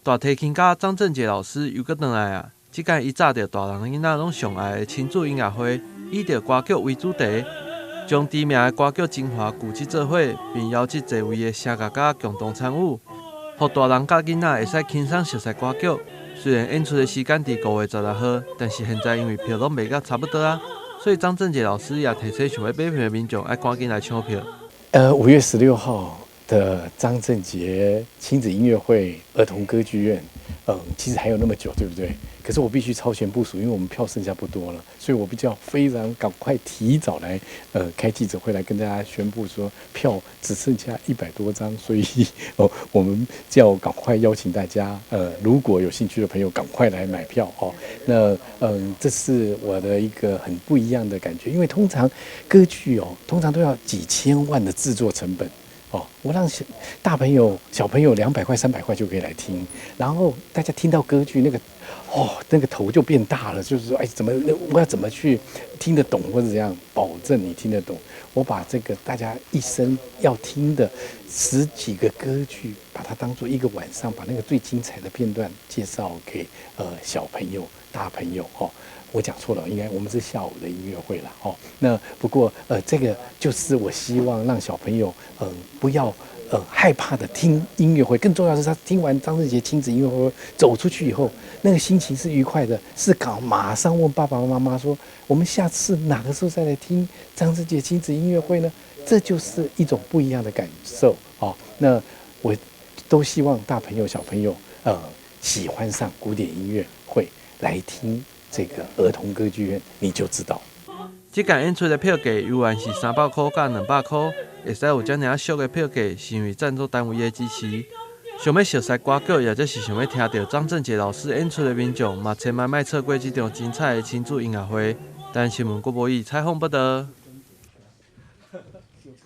大提琴家张正杰老师又搁回来啊！即届伊早着大人囡仔拢上爱的亲子音乐会，以着歌曲为主题，将知名的歌曲精华聚集做伙，并邀请侪位的声乐家共同参与，互大人甲囡仔会使轻松熟悉歌曲。虽然演出的时间伫5月16号，但是现在因为票拢卖到差不多啊，所以张正杰老师也提醒想要买票的民众，要赶紧来抢票。5月16号的张正杰亲子音乐会儿童歌剧院，其实还有那么久，对不对？可是我必须超前部署，因为我们票剩下不多了，所以我必须要非常赶快提早来，开记者会来跟大家宣布说票只剩下100多张，所以我们就要赶快邀请大家，如果有兴趣的朋友赶快来买票哦。那这是我的一个很不一样的感觉，因为通常歌剧通常都要几千万的制作成本。我让大朋友、小朋友200块、300块就可以来听，然后大家听到歌剧那个头就变大了，就是说，我要怎么去听得懂，或者怎样保证你听得懂？我把这个大家一生要听的10几个歌剧，把它当做一个晚上，把那个最精彩的片段介绍给小朋友、大朋友我讲错了，应该我们是下午的音乐会啦那不过这个就是我希望让小朋友不要害怕的听音乐会，更重要的是他听完张正杰亲子音乐会走出去以后，那个心情是愉快的，是马上问爸爸妈妈说，我们下次哪个时候再来听张正杰亲子音乐会呢？这就是一种不一样的感受那我都希望大朋友小朋友喜欢上古典音乐会来听这个儿童歌剧院，你就知道。即届演出的票价由原是300块到200块，会使有遮尔俗的票价，是因为赞助单位的支持。想要熟悉歌曲，或者是想要听到张正杰老师演出的民众，嘛千万莫错过这场精彩的亲子音乐会。台新闻郭博义采访报道。